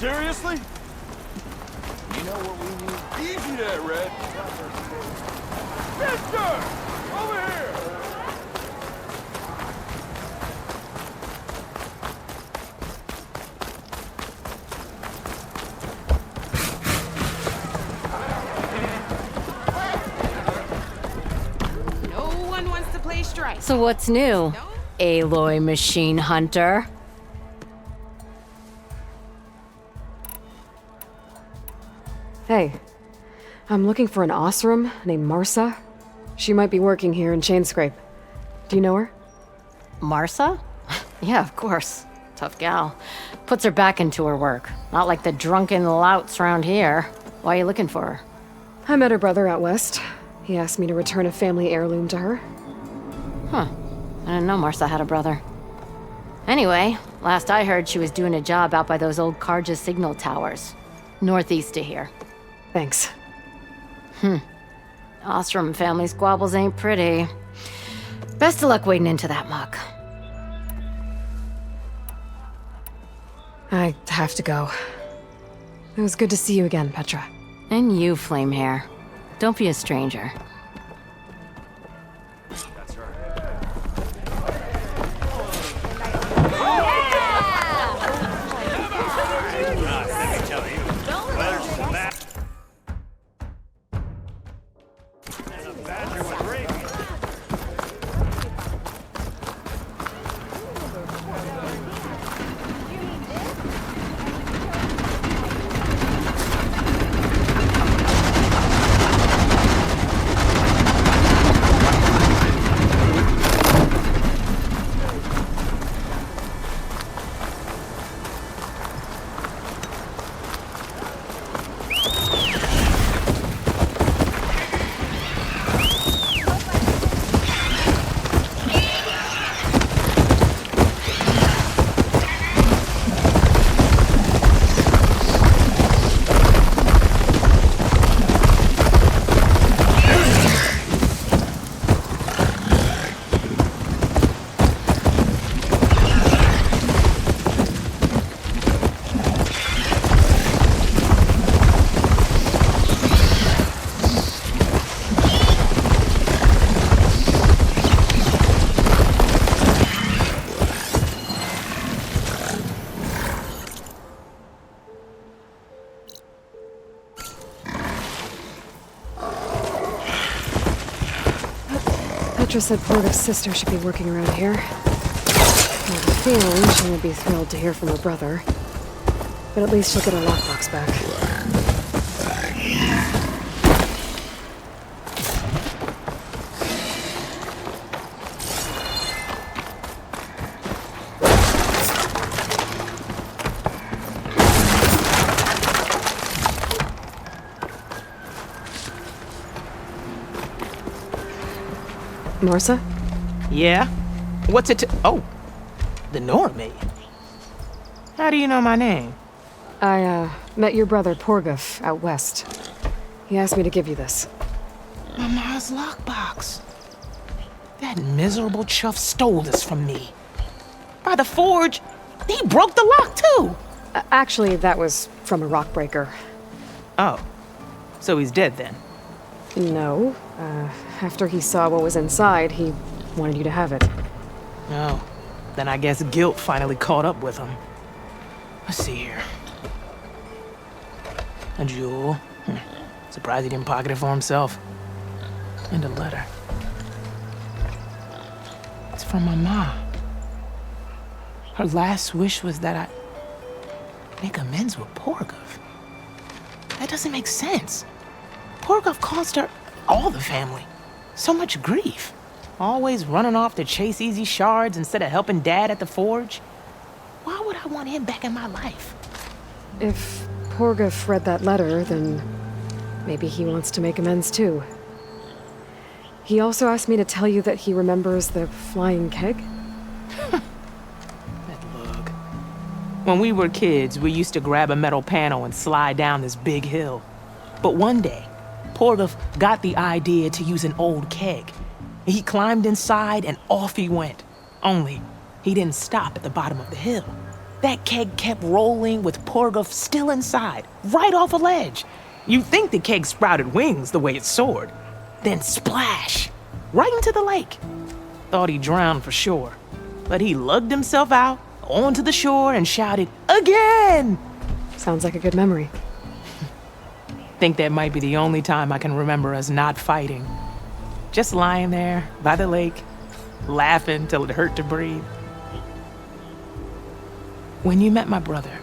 Seriously? You know what we need? Easy there, Red. Mister! Over here! No one wants to play strike. So what's new, Aloy Machine Hunter? Hey, I'm looking for an Osram named Marsa. She might be working here in Chainscrape. Do you know her? Marsa? Yeah, of course. Tough gal. Puts her back into her work. Not like the drunken louts around here. Why are you looking for her? I met her brother out west. He asked me to return a family heirloom to her. Huh. I didn't know Marsa had a brother. Anyway, last I heard she was doing a job out by those old Karja signal towers. Northeast of here. Thanks. Ostrom family squabbles ain't pretty. Best of luck wading into that muck. I have to go. It was good to see you again, Petra. And you, Flamehair. Don't be a stranger. Petra said Porta's sister should be working around here. I have a feeling she won't be thrilled to hear from her brother. But at least she'll get her lockbox back. Marsa? Yeah? What's it to— Oh, the Nora maid. How do you know my name? I, met your brother Porguf out west. He asked me to give you this. My ma's lockbox. That miserable chuff stole this from me. By the forge, he broke the lock too. Actually, that was from a rock breaker. Oh, so he's dead then? No. After he saw what was inside, he wanted you to have it. Oh, then I guess guilt finally caught up with him. Let's see here. A jewel. Surprised he didn't pocket it for himself. And a letter. It's from my mom. Her last wish was that I make amends with Porgov. That doesn't make sense. Porgov caused her, all the family, so much grief. Always running off to chase easy shards instead of helping Dad at the forge. Why would I want him back in my life? If Porgov read that letter, then maybe he wants to make amends too. He also asked me to tell you that he remembers the flying keg. That lug. When we were kids, we used to grab a metal panel and slide down this big hill. But one day, Porgov got the idea to use an old keg. He climbed inside and off he went. Only, he didn't stop at the bottom of the hill. That keg kept rolling with Porgoff still inside, right off a ledge. You'd think the keg sprouted wings the way it soared. Then splash! Right into the lake. Thought he drowned for sure. But he lugged himself out, onto the shore, and shouted, "Again!" Sounds like a good memory. Think that might be the only time I can remember us not fighting. Just lying there, by the lake, laughing till it hurt to breathe. When you met my brother,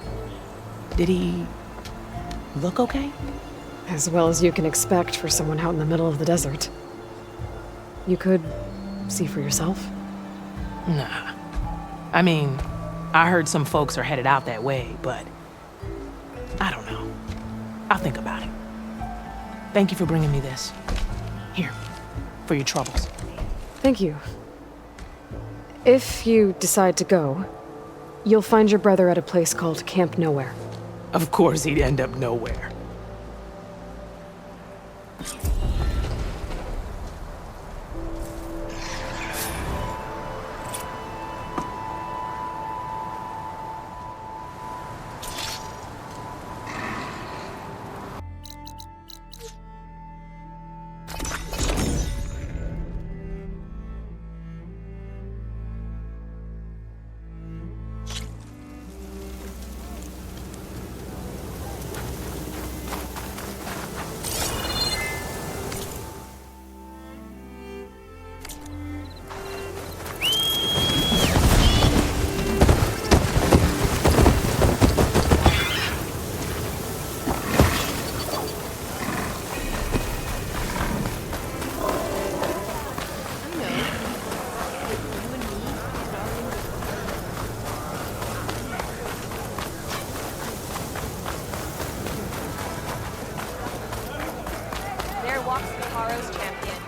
did he look okay? As well as you can expect for someone out in the middle of the desert. You could see for yourself. Nah. I mean, I heard some folks are headed out that way, but I don't know. I'll think about it. Thank you for bringing me this. Here, for your troubles. Thank you. If you decide to go, you'll find your brother at a place called Camp Nowhere. Of course he'd end up nowhere. There walks Naharo's champion.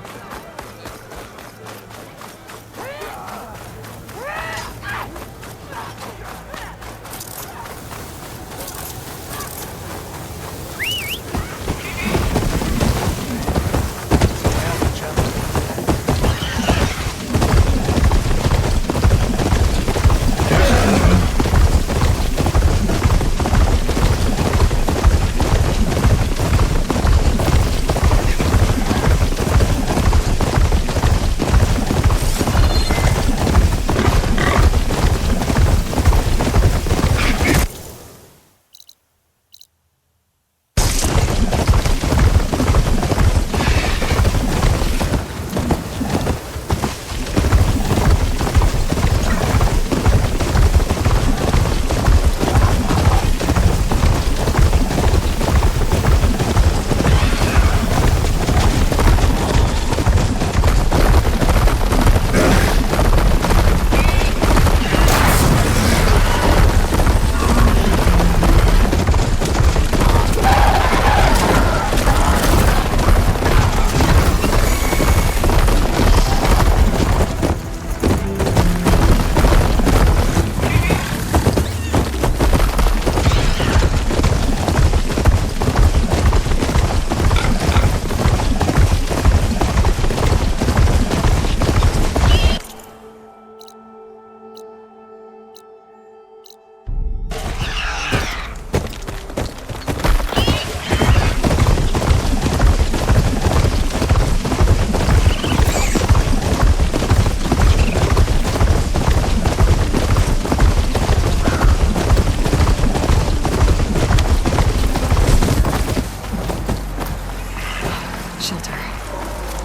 Shelter.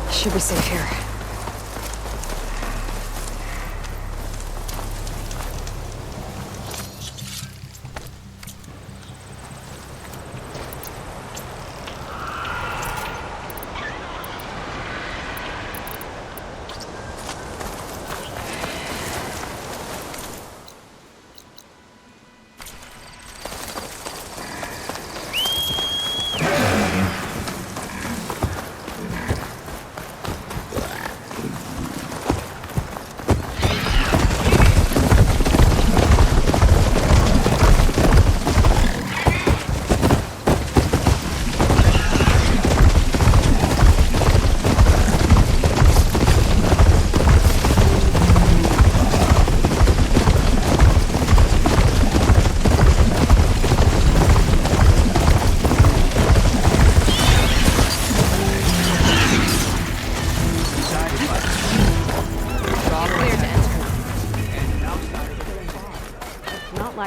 Should be safe here.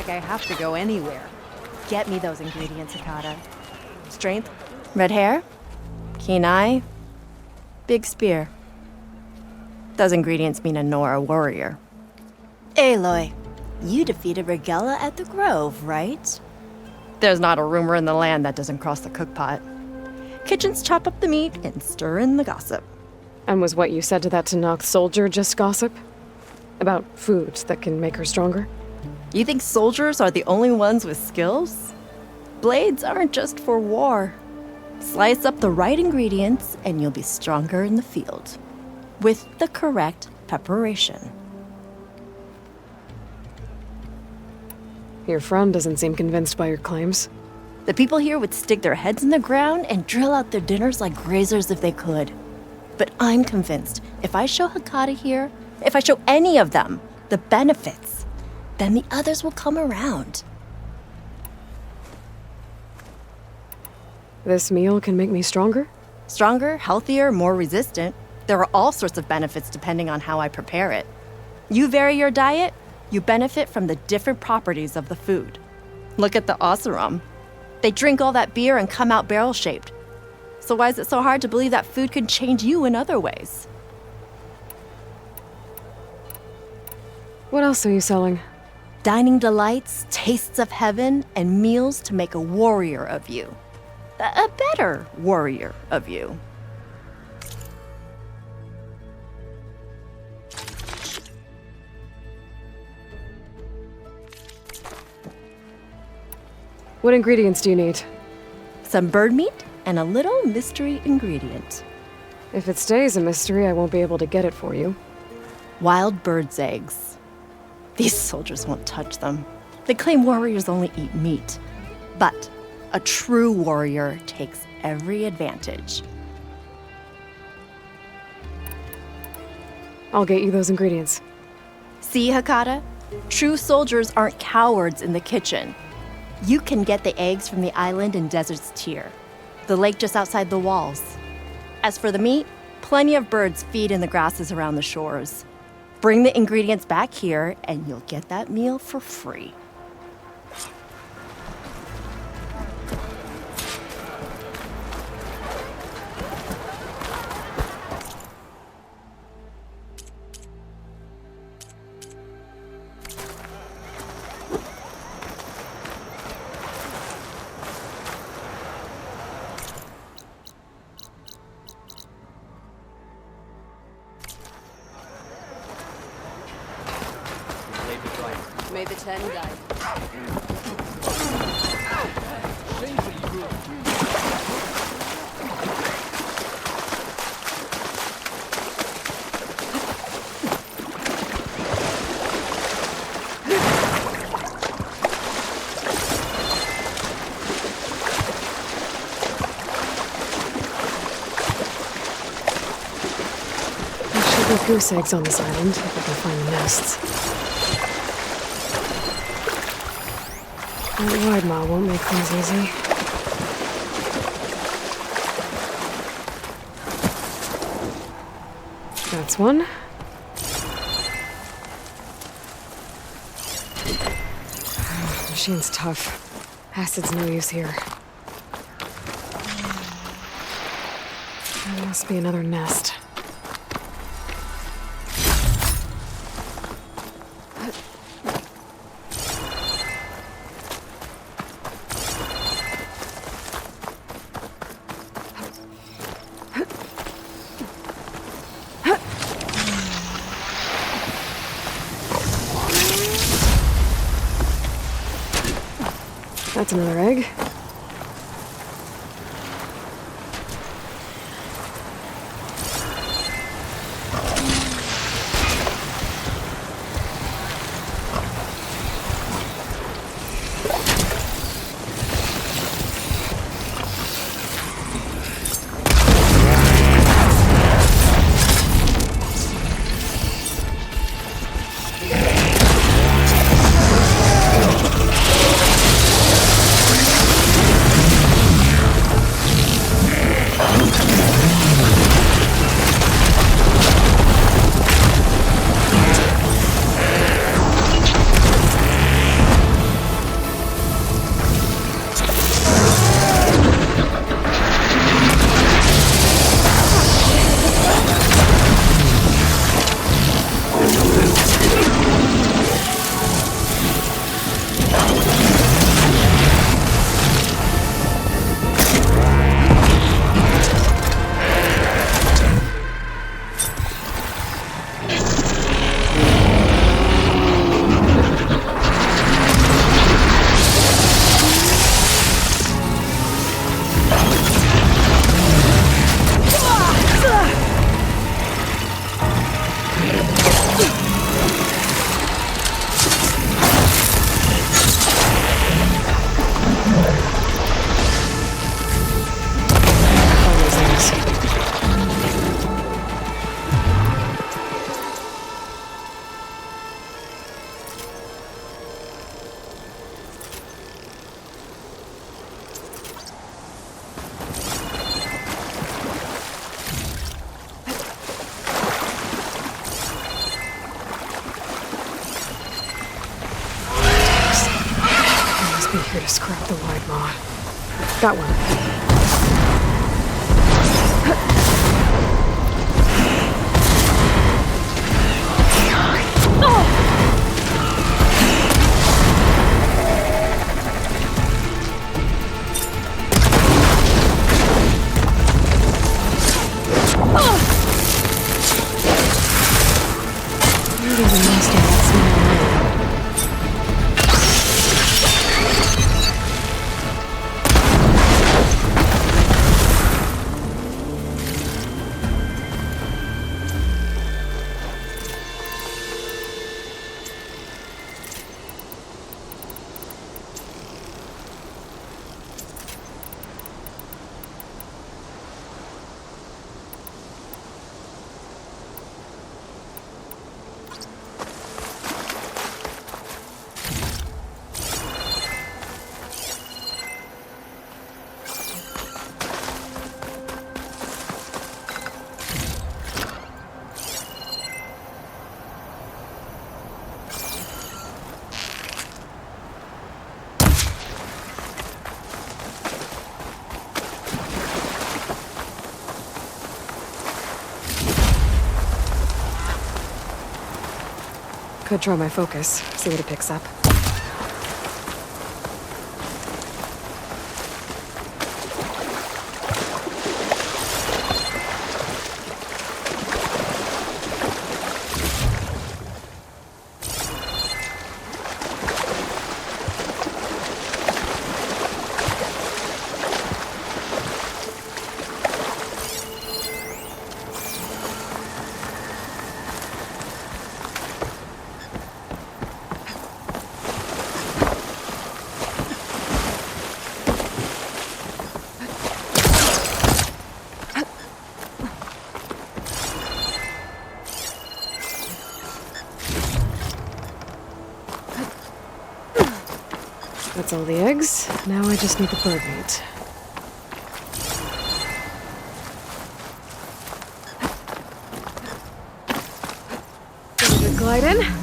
like I have to go anywhere. Get me those ingredients, Hakata. Strength, red hair, keen eye, big spear. Those ingredients mean a Nora warrior. Aloy, you defeated Regella at the Grove, right? There's not a rumor in the land that doesn't cross the cookpot. Kitchens chop up the meat and stir in the gossip. And was what you said to that Tanakh soldier just gossip? About food that can make her stronger? You think soldiers are the only ones with skills? Blades aren't just for war. Slice up the right ingredients and you'll be stronger in the field. With the correct preparation. Your friend doesn't seem convinced by your claims. The people here would stick their heads in the ground and drill out their dinners like grazers if they could. But I'm convinced if I show Hakata here, if I show any of them the benefits, then the others will come around. This meal can make me stronger? Stronger, healthier, more resistant. There are all sorts of benefits depending on how I prepare it. You vary your diet, you benefit from the different properties of the food. Look at the Oseram. They drink all that beer and come out barrel-shaped. So why is it so hard to believe that food could change you in other ways? What else are you selling? Dining delights, tastes of heaven, and meals to make a warrior of you. A better warrior of you. What ingredients do you need? Some bird meat and a little mystery ingredient. If it stays a mystery, I won't be able to get it for you. Wild bird's eggs. These soldiers won't touch them. They claim warriors only eat meat. But a true warrior takes every advantage. I'll get you those ingredients. See, Hakata? True soldiers aren't cowards in the kitchen. You can get the eggs from the island in Desert's Tier, the lake just outside the walls. As for the meat, plenty of birds feed in the grasses around the shores. Bring the ingredients back here and you'll get that meal for free. May the 10 die. There should be goose eggs on this island, if I can find the nests. That wide maw won't make things easy. That's one. Machine's tough. Acid's no use here. There must be another nest. That's another egg. to scrap the wide maw. Got one. Maybe the monster that small. Could try my focus, see what it picks up. That's all the eggs. Now I just need the bird meat. Give it a glide in.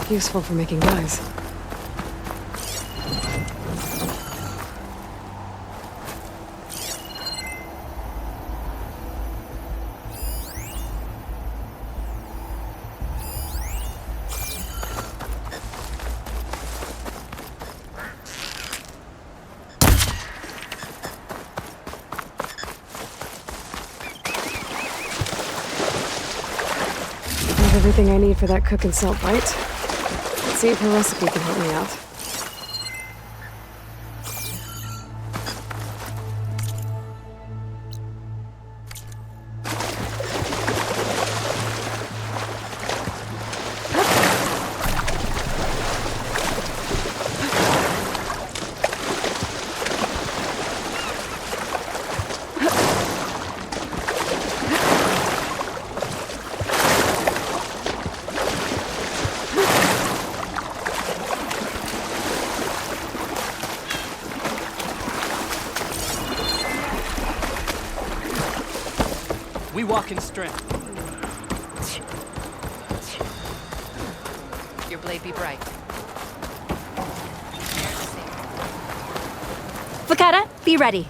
Useful for making dyes. Have everything I need for that cook and salt bite. See if her recipe can help me out. We walk in strength. Your blade be bright. Fakata, be ready.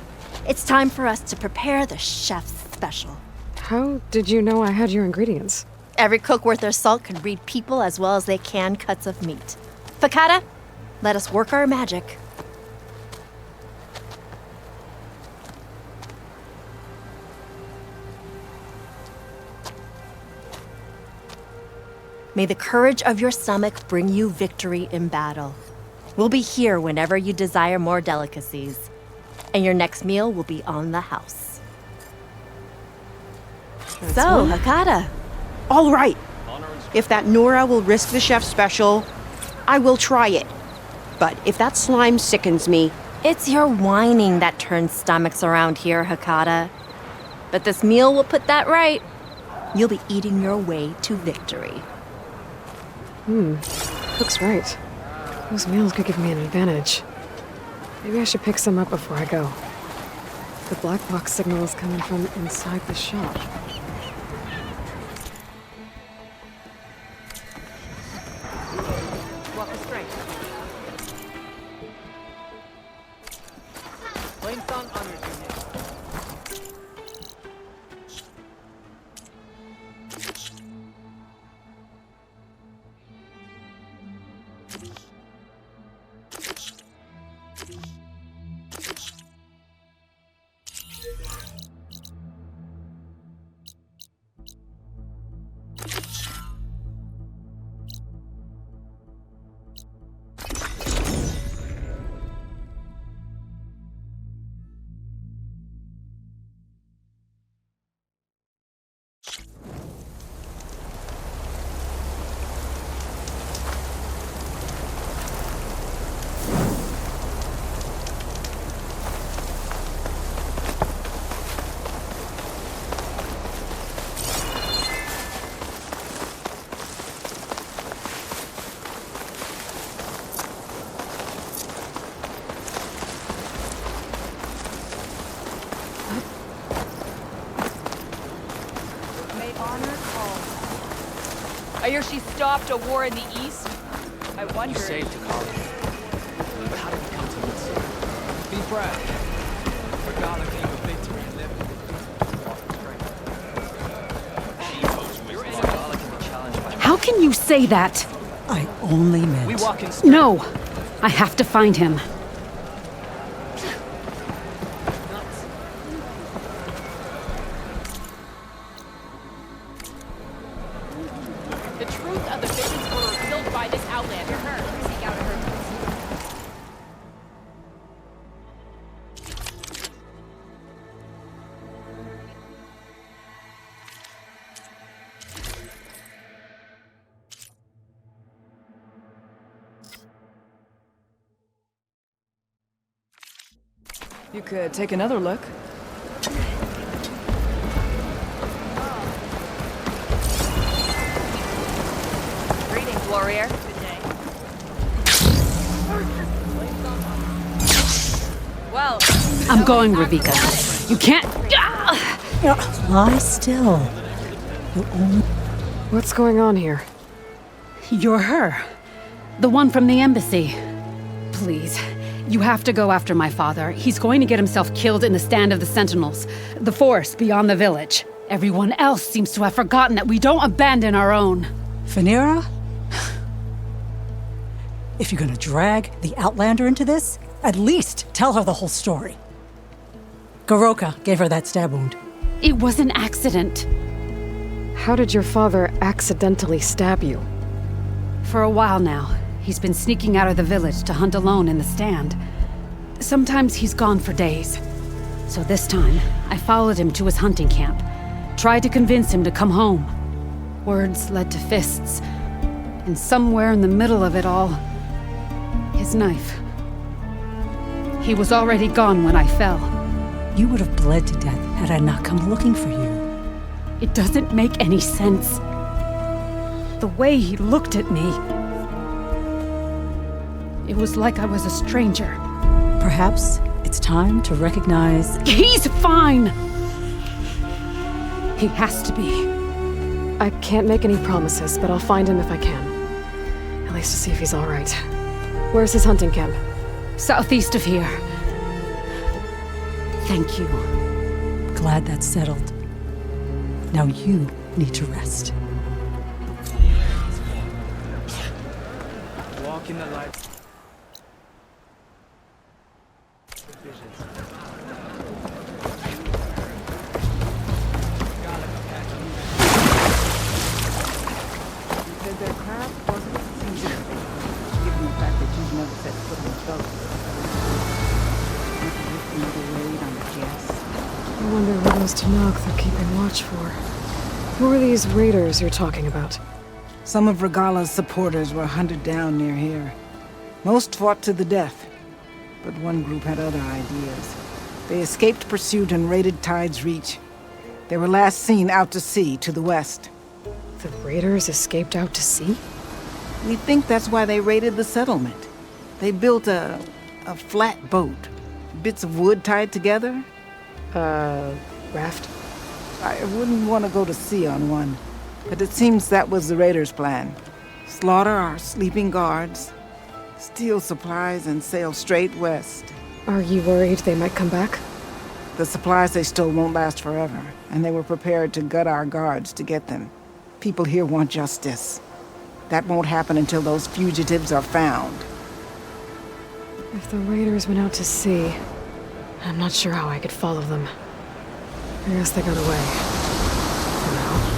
It's time for us to prepare the chef's special. How did you know I had your ingredients? Every cook worth their salt can read people as well as they can cuts of meat. Fakata, let us work our magic. May the courage of your stomach bring you victory in battle. We'll be here whenever you desire more delicacies. And your next meal will be on the house. So, Hakata. All right. If that Nora will risk the chef special, I will try it. But if that slime sickens me, It's your whining that turns stomachs around here, Hakata. But this meal will put that right. You'll be eating your way to victory. Cook's right. Those meals could give me an advantage. Maybe I should pick some up before I go. The black box signal is coming from inside the shop. Walk us straight. Plain song honors your name. I hear she stopped a war in the East. I wonder. You saved a colony. But how did we come to this? Be proud. Regala gave a victory and lived with your enemy can be challenged by How can you say that? I only meant... we walk in strength. No! I have to find him. The truth of the visions were revealed by this outlander. Seek out her. You could take another look. Greetings, warrior. Good day. Well, I'm going, Ravika. You can't... Lie still. You only... What's going on here? You're her. The one from the embassy. Please, you have to go after my father. He's going to get himself killed in the stand of the Sentinels. The forest beyond the village. Everyone else seems to have forgotten that we don't abandon our own. Phaneira? If you're gonna drag the Outlander into this, at least tell her the whole story. Goroka gave her that stab wound. It was an accident. How did your father accidentally stab you? For a while now, he's been sneaking out of the village to hunt alone in the stand. Sometimes he's gone for days. So this time, I followed him to his hunting camp. Tried to convince him to come home. Words led to fists. And somewhere in the middle of it all, his knife. He was already gone when I fell. You would have bled to death had I not come looking for you. It doesn't make any sense. The way he looked at me. It was like I was a stranger. Perhaps it's time to recognize... He's fine! He has to be. I can't make any promises, but I'll find him if I can. At least to see if he's all right. Where's his hunting camp? Southeast of here. Thank you. Glad that's settled. Now you need to rest. Walk in the light. Their craft wasn't easy. Given the fact that you've never set foot those Tanakh they're keeping watch for. Who are these raiders you're talking about? Some of Regala's supporters were hunted down near here. Most fought to the death, but one group had other ideas. They escaped pursuit and raided Tide's Reach. They were last seen out to sea to the west. The raiders escaped out to sea? We think that's why they raided the settlement. They built a flat boat. Bits of wood tied together. Raft? I wouldn't want to go to sea on one, but it seems that was the raiders' plan. Slaughter our sleeping guards, steal supplies, and sail straight west. Are you worried they might come back? The supplies they stole won't last forever, and they were prepared to gut our guards to get them. People here want justice. That won't happen until those fugitives are found. If the raiders went out to sea, I'm not sure how I could follow them. I guess they got away. For now.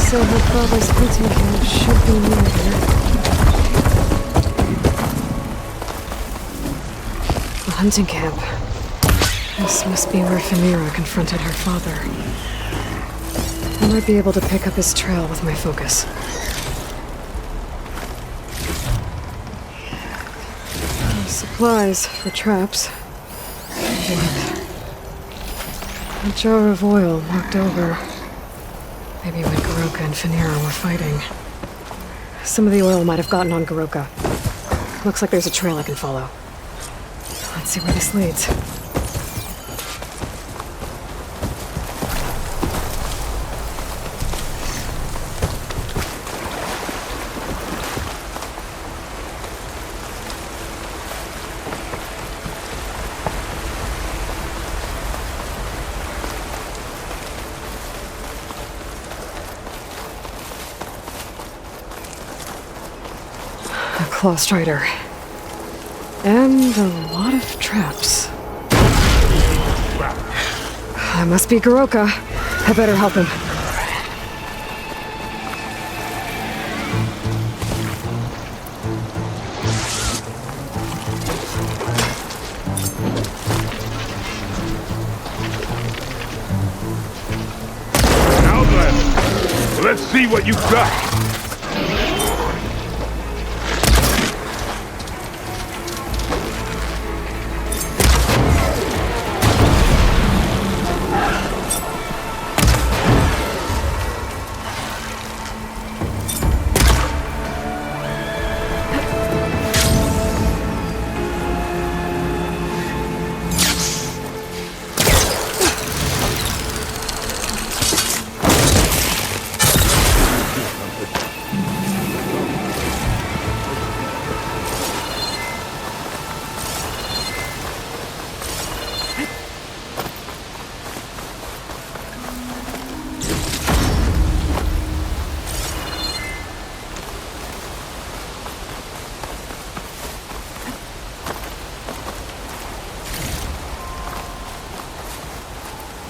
So her father's hunting camp should be near here. A hunting camp. This must be where Phaneira confronted her father. I might be able to pick up his trail with my focus. Supplies for traps. Blood. A jar of oil knocked over. Maybe when Goroka and Phaneira were fighting. Some of the oil might have gotten on Goroka. Looks like there's a trail I can follow. Let's see where this leads. Claw Strider. And a lot of traps. That must be Goroka. I better help him. Outlander, let's see what you've got.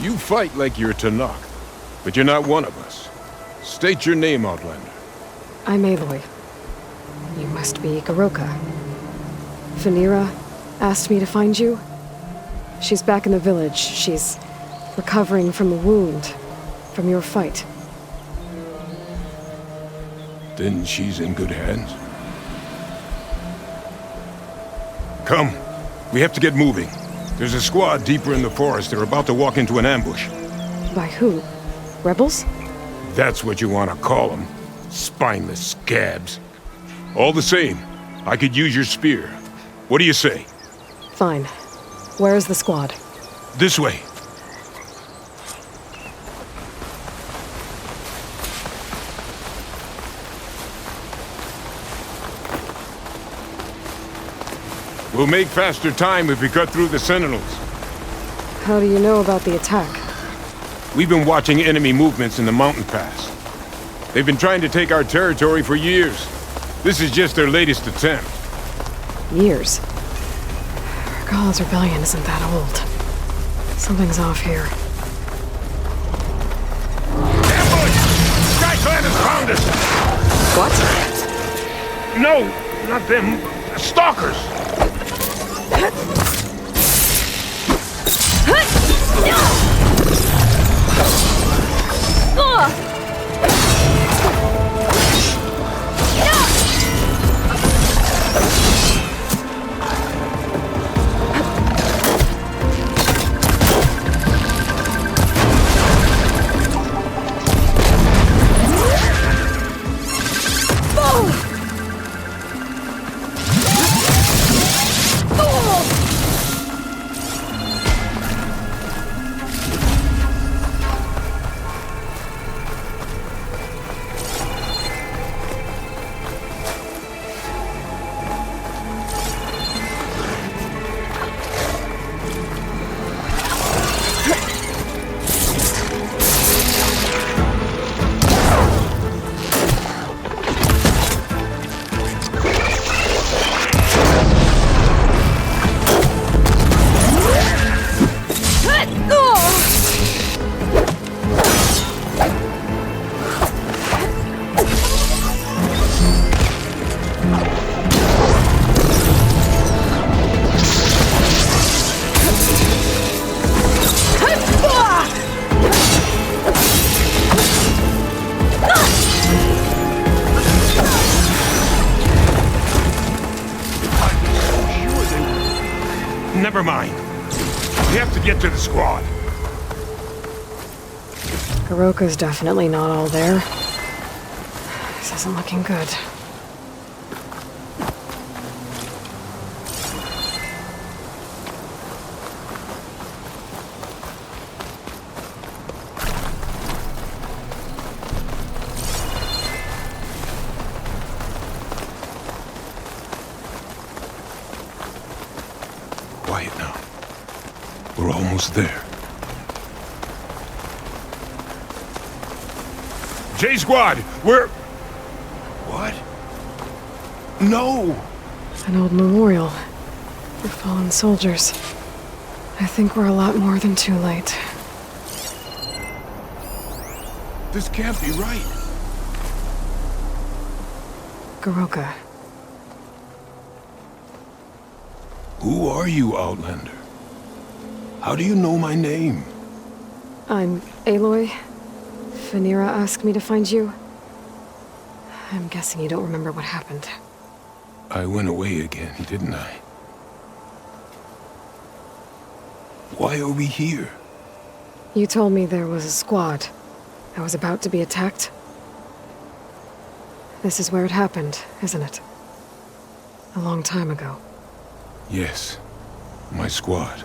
You fight like you're Tanakh, but you're not one of us. State your name, Outlander. I'm Aloy. You must be Goroka. Phaneira asked me to find you. She's back in the village. She's recovering from a wound from your fight. Then she's in good hands. Come. We have to get moving. There's a squad deeper in the forest. They're about to walk into an ambush. By who? Rebels? That's what you want to call them. Spineless scabs. All the same, I could use your spear. What do you say? Fine. Where's the squad? This way. We'll make faster time if we cut through the sentinels. How do you know about the attack? We've been watching enemy movements in the mountain pass. They've been trying to take our territory for years. This is just their latest attempt. Years? Regala's rebellion isn't that old. Something's off here. Ambush! SkyClan has found us! What? No, not them. Stalkers! Never mind. We have to get to the squad. Goroka's definitely not all there. This isn't looking good. Quiet now. We're almost there. J-Squad, we're... What? No! An old memorial for fallen soldiers. I think we're a lot more than too late. This can't be right. Goroka. Who are you, Outlander? How do you know my name? I'm Aloy. Phaneera asked me to find you. I'm guessing you don't remember what happened. I went away again, didn't I? Why are we here? You told me there was a squad that was about to be attacked. This is where it happened, isn't it? A long time ago. Yes, my squad.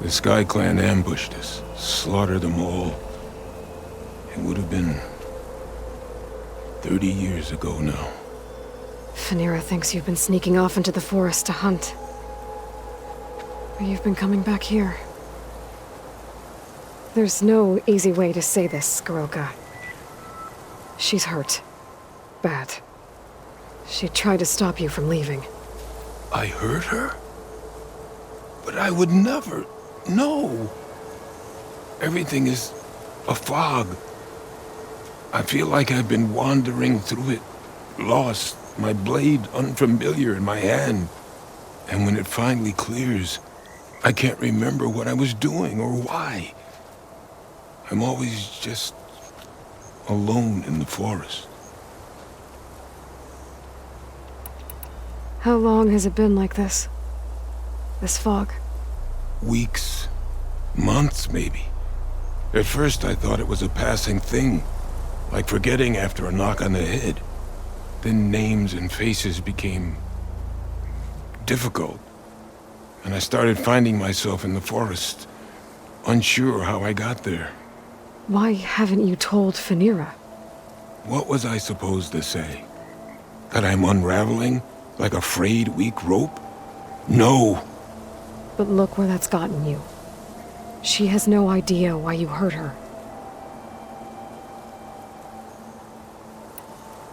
The SkyClan ambushed us, slaughtered them all. It would have been 30 years ago now. Phaneera thinks you've been sneaking off into the forest to hunt. But you've been coming back here. There's no easy way to say this, Goroka. She's hurt. Bad. She tried to stop you from leaving. I hurt her? But I would never... No! Everything is a fog. I feel like I've been wandering through it, lost, my blade unfamiliar in my hand. And when it finally clears, I can't remember what I was doing or why. I'm always just alone in the forest. How long has it been like this? This fog? Weeks, months maybe. At first I thought it was a passing thing, like forgetting after a knock on the head. Then names and faces became difficult. And I started finding myself in the forest, unsure how I got there. Why haven't you told Phaneira? What was I supposed to say? That I'm unraveling like a frayed, weak rope? No! But look where that's gotten you. She has no idea why you hurt her.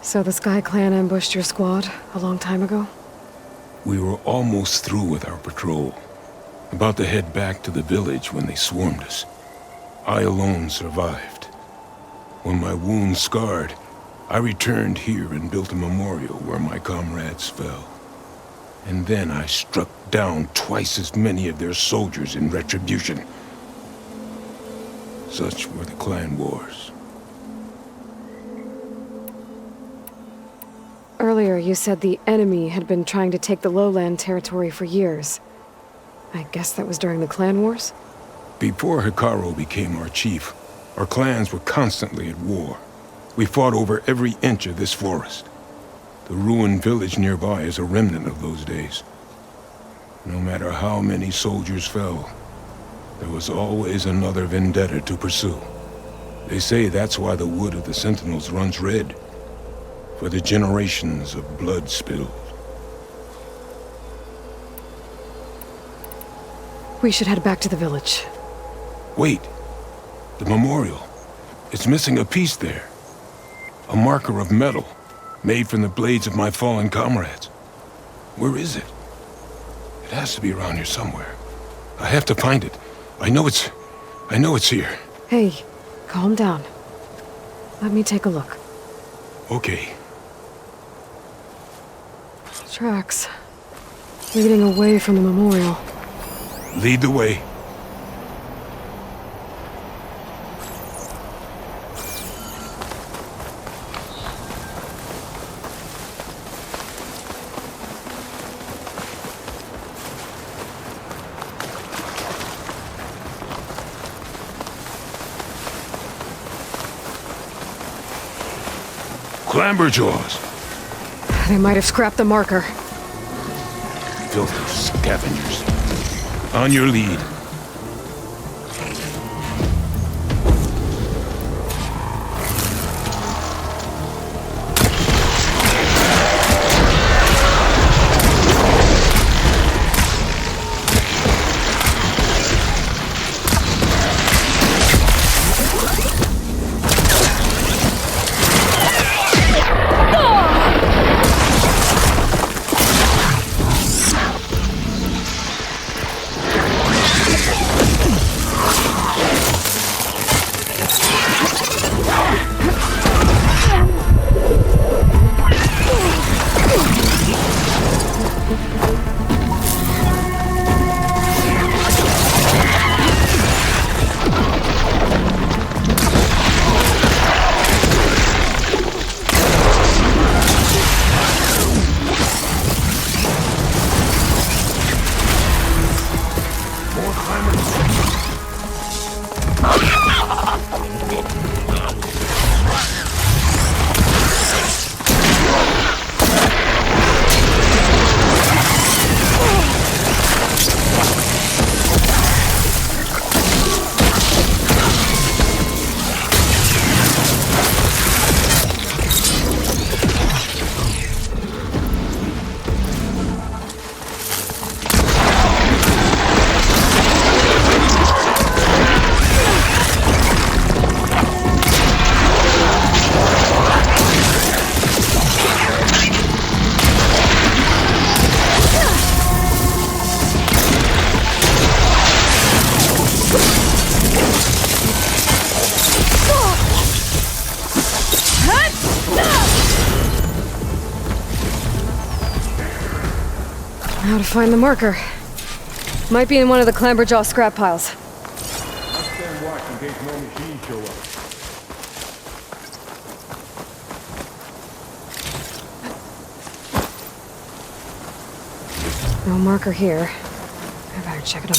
So the Sky Clan ambushed your squad a long time ago? We were almost through with our patrol. About to head back to the village when they swarmed us. I alone survived. When my wounds scarred, I returned here and built a memorial where my comrades fell. And then I struck down twice as many of their soldiers in retribution. Such were the clan wars. Earlier, you said the enemy had been trying to take the lowland territory for years. I guess that was during the clan wars? Before Hikaru became our chief, our clans were constantly at war. We fought over every inch of this forest. The ruined village nearby is a remnant of those days. No matter how many soldiers fell, there was always another vendetta to pursue. They say that's why the wood of the Sentinels runs red, for the generations of blood spilled. We should head back to the village. Wait, the memorial. It's missing a piece there. A marker of metal, made from the blades of my fallen comrades. Where is it? It has to be around here somewhere. I have to find it. I know it's here. Hey, calm down. Let me take a look. Okay. Tracks. Leading away from the memorial. Lead the way. Clamberjaws! They might have scrapped the marker. Filthy scavengers. On your lead. Now to find the marker. Might be in one of the Clamberjaw scrap piles. I'll stand watch in case more machines show up. No marker here. I better check it out.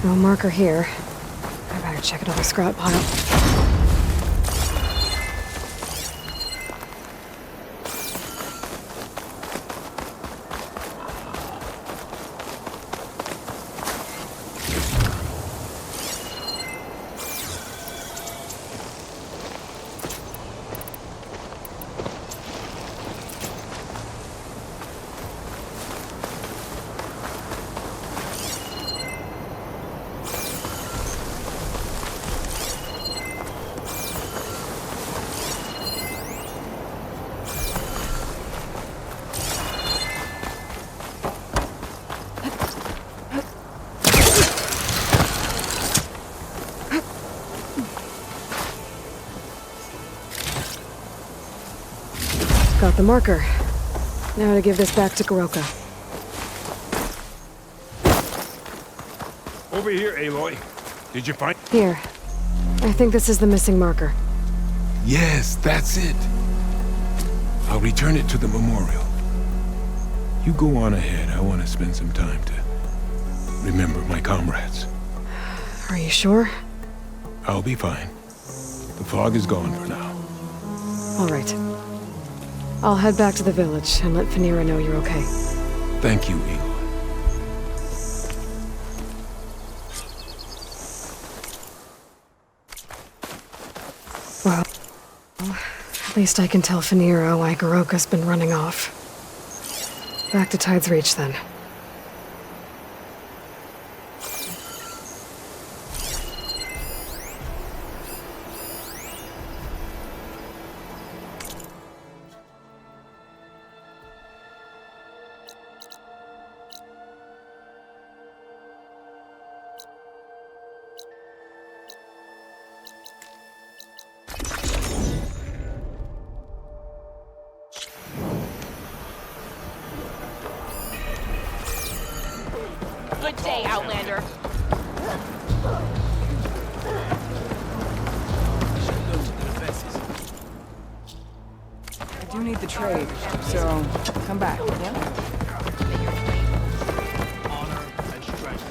No marker here. I better check another scrap pile. Got the marker. Now to give this back to Goroka. Over here, Aloy. Did you find... Here. I think this is the missing marker. Yes, that's it. I'll return it to the memorial. You go on ahead. I want to spend some time to remember my comrades. Are you sure? I'll be fine. The fog is gone for now. All right. I'll head back to the village and let Fanira know you're okay. Thank you, Aloy. Well, at least I can tell Fanira why Goroka's been running off. Back to Tide's Reach, then. Good day, Outlander. I do need the trade, so come back, yeah? Honor and strength.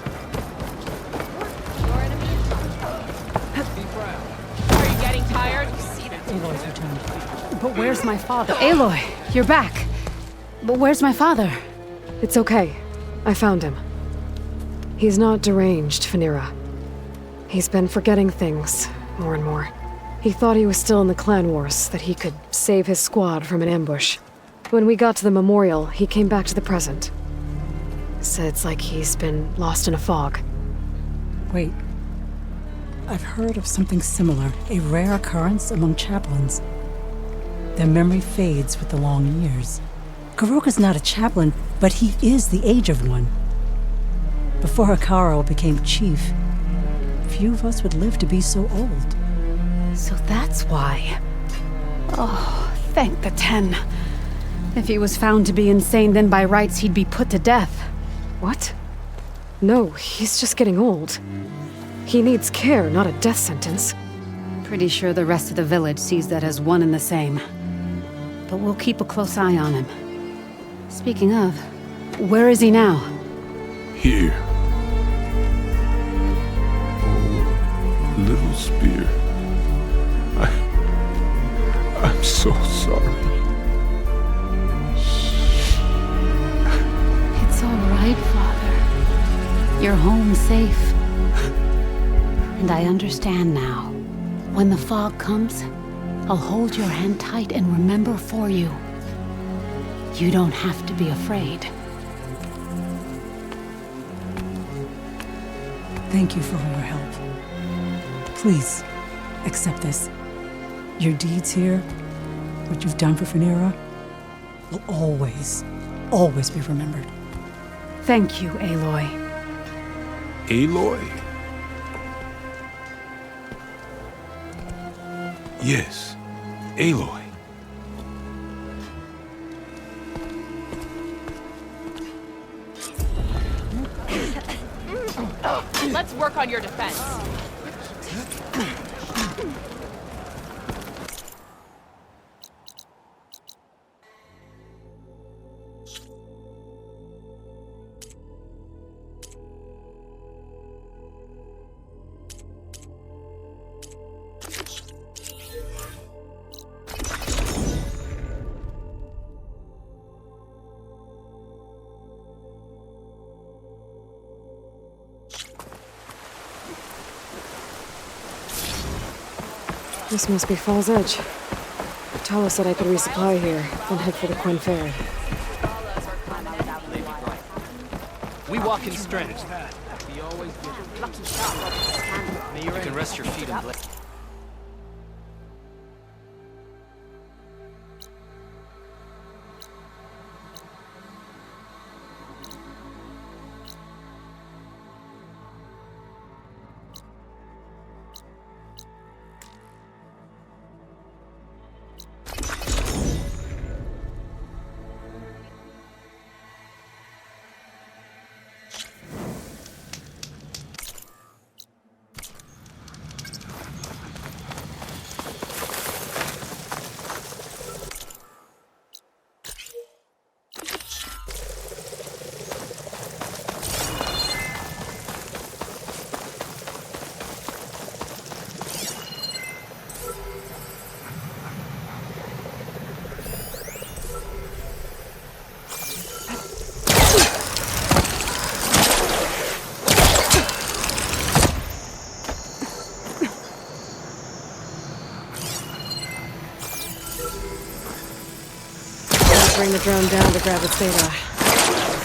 Be proud. Are you getting tired? See that. Aloy's returned. But where's my father? Aloy, you're back. But where's my father? It's okay. I found him. He's not deranged, Fanira. He's been forgetting things, more and more. He thought he was still in the clan wars, that he could save his squad from an ambush. When we got to the memorial, he came back to the present. Said it's like he's been lost in a fog. Wait. I've heard of something similar, a rare occurrence among chaplains. Their memory fades with the long years. Goroka's not a chaplain, but he is the age of one. Before Hikaro became chief, few of us would live to be so old. So that's why. Oh, thank the 10. If he was found to be insane, then by rights he'd be put to death. What? No, he's just getting old. He needs care, not a death sentence. Pretty sure the rest of the village sees that as one and the same. But we'll keep a close eye on him. Speaking of, where is he now? Here. Oh, little spear. I'm so sorry. It's all right, Father. You're home safe. And I understand now. When the fog comes, I'll hold your hand tight and remember for you. You don't have to be afraid. Thank you for all your help. Please, accept this. Your deeds here, what you've done for Fanira, will always, always be remembered. Thank you, Aloy. Aloy? Yes, Aloy. Let's work on your defense. This must be Fall's Edge. Tala said I could resupply here, then head for the Quinn Ferry. We walk in strength. You can rest your feet and blade. Bring the drone down to grab its data.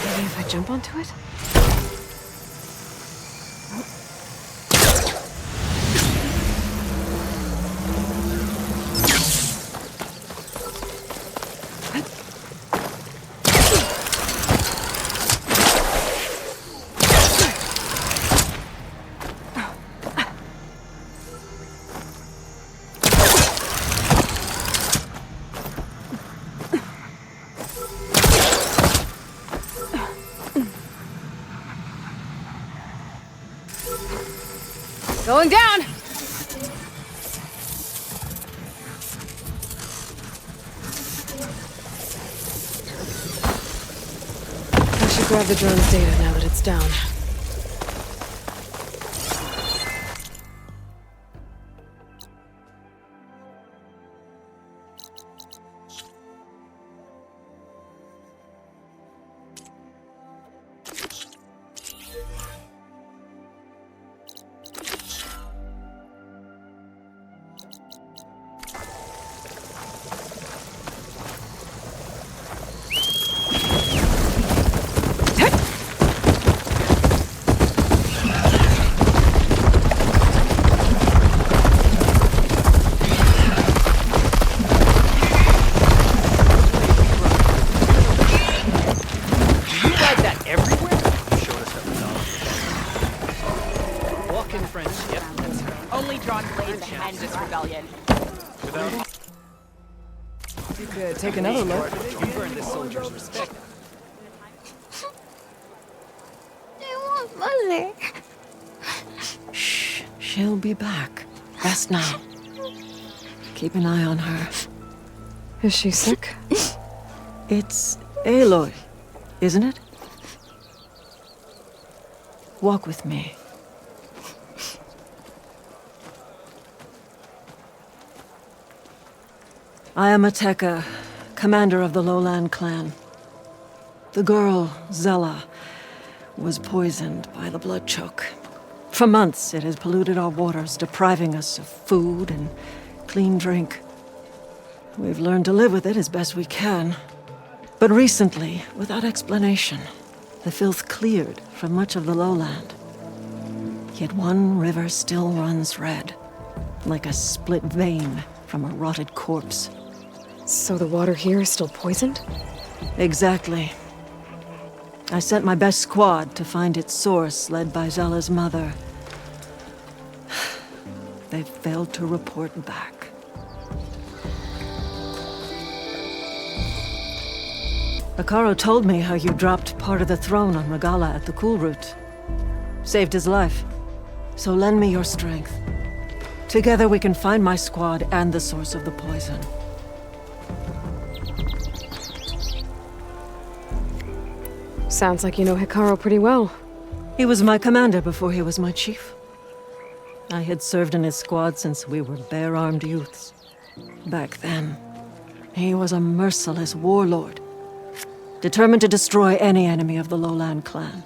Maybe if I jump onto it? Going down! I should grab the drone's data now that it's down. You could take another look. You earned this soldier's respect. I want Mother. Shh. She'll be back. Rest now. Keep an eye on her. Is she sick? It's Aloy, isn't it? Walk with me. I am Ateka, commander of the Lowland clan. The girl, Zella, was poisoned by the blood choke. For months, it has polluted our waters, depriving us of food and clean drink. We've learned to live with it as best we can. But recently, without explanation, the filth cleared from much of the lowland. Yet one river still runs red, like a split vein from a rotted corpse. So the water here is still poisoned? Exactly. I sent my best squad to find its source, led by Zella's mother. They've failed to report back. Akaro told me how you dropped part of the throne on Regala at the Cool Route. Saved his life. So lend me your strength. Together we can find my squad and the source of the poison. Sounds like you know Hikaru pretty well. He was my commander before he was my chief. I had served in his squad since we were bare-armed youths. Back then, he was a merciless warlord, determined to destroy any enemy of the Lowland clan.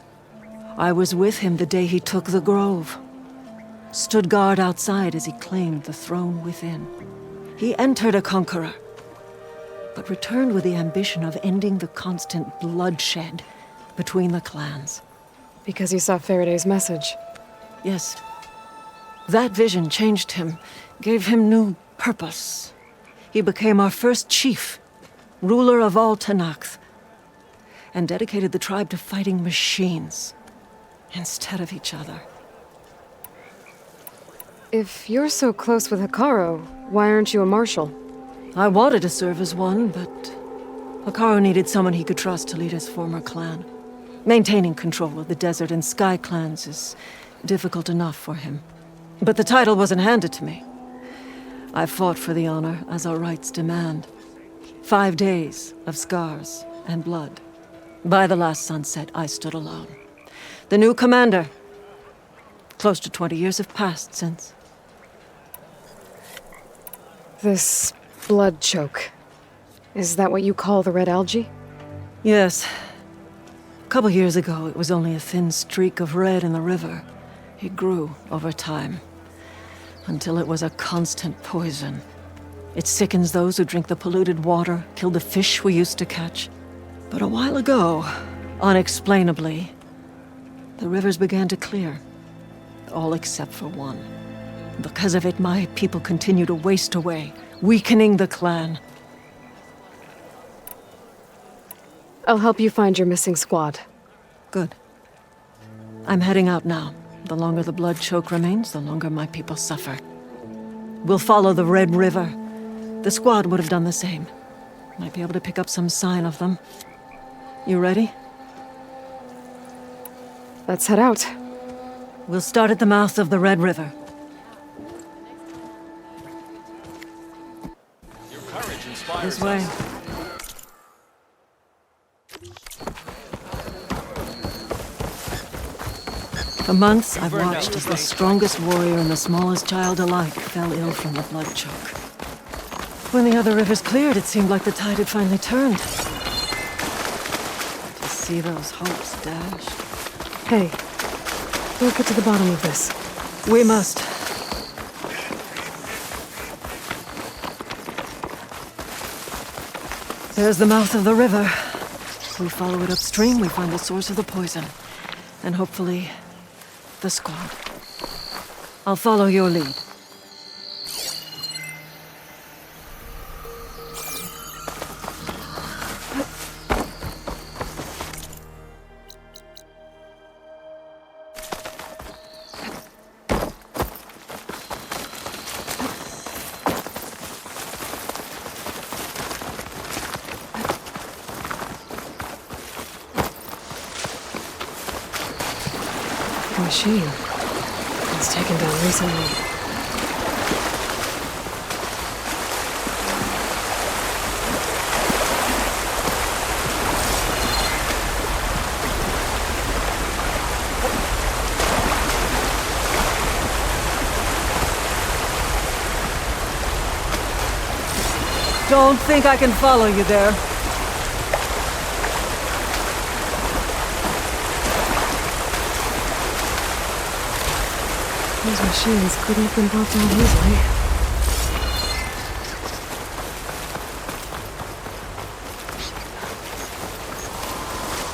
I was with him the day he took the Grove. stood guard outside as he claimed the throne within. He entered a conqueror, but returned with the ambition of ending the constant bloodshed between the clans. Because he saw Faraday's message. Yes. That vision changed him, gave him new purpose. He became our first chief, ruler of all Tenakth, and dedicated the tribe to fighting machines instead of each other. If you're so close with Hikaru, why aren't you a marshal? I wanted to serve as one, but Hikaru needed someone he could trust to lead his former clan. Maintaining control of the desert and sky clans is difficult enough for him. But the title wasn't handed to me. I fought for the honor as our rights demand. 5 days of scars and blood. By the last sunset, I stood alone. The new commander. Close to 20 years have passed since. This blood choke. Is that what you call the red algae? Yes. A couple years ago, it was only a thin streak of red in the river. It grew over time, until it was a constant poison. It sickens those who drink the polluted water, kill the fish we used to catch. But a while ago, unexplainably, the rivers began to clear. All except for one. Because of it, my people continue to waste away, weakening the clan. I'll help you find your missing squad. Good. I'm heading out now. The longer the blood choke remains, the longer my people suffer. We'll follow the Red River. The squad would have done the same. Might be able to pick up some sign of them. You ready? Let's head out. We'll start at the mouth of the Red River. Your courage inspires This way. us. For months, I've watched as the strongest warrior and the smallest child alike fell ill from the blood choke. When the other rivers cleared, it seemed like the tide had finally turned. To see those hopes dashed. Hey, we'll get to the bottom of this. We must. There's the mouth of the river. If we follow it upstream, we find the source of the poison. And hopefully, the squad. I'll follow your lead. Machine. It was taken down recently. Don't think I can follow you there. Those machines couldn't have been brought down easily.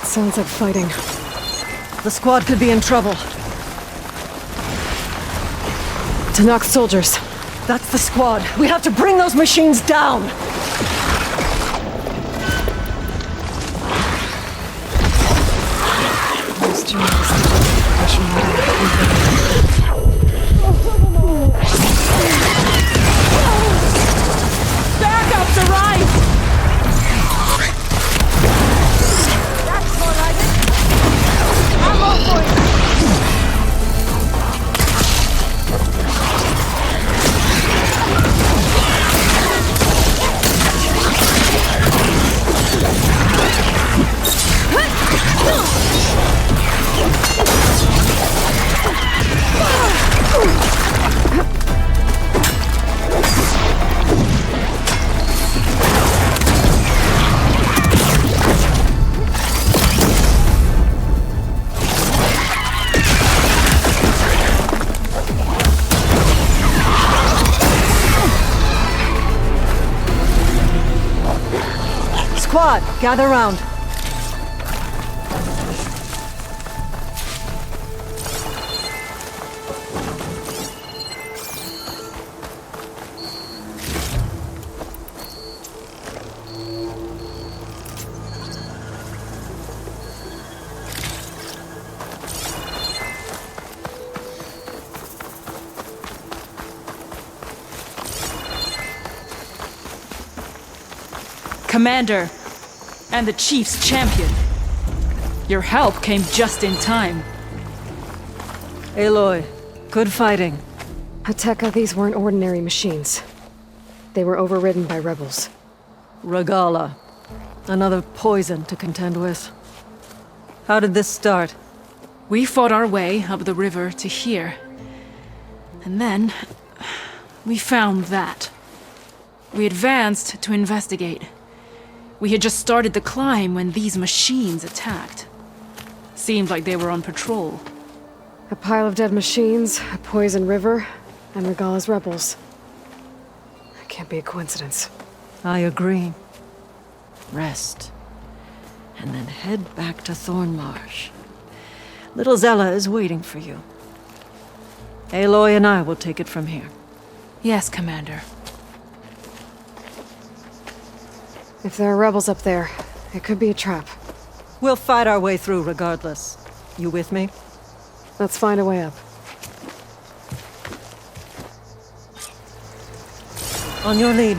It sounds like fighting. The squad could be in trouble. Tenakth soldiers. That's the squad. We have to bring those machines down! Those journalists, Backups arrived! That's more like it! Ammo for you! squad, gather round. Commander, and the Chief's champion. Your help came just in time. Aloy, good fighting. Hateka, these weren't ordinary machines. They were overridden by rebels. Regala, another poison to contend with. How did this start? We fought our way up the river to here. And then, we found that. We advanced to investigate. We had just started the climb when these machines attacked. Seemed like they were on patrol. A pile of dead machines, a poison river, and Regala's rebels. That can't be a coincidence. I agree. Rest. And then head back to Thornmarsh. Little Zella is waiting for you. Aloy and I will take it from here. Yes, Commander. If there are rebels up there, it could be a trap. We'll fight our way through regardless. You with me? Let's find a way up. On your lead.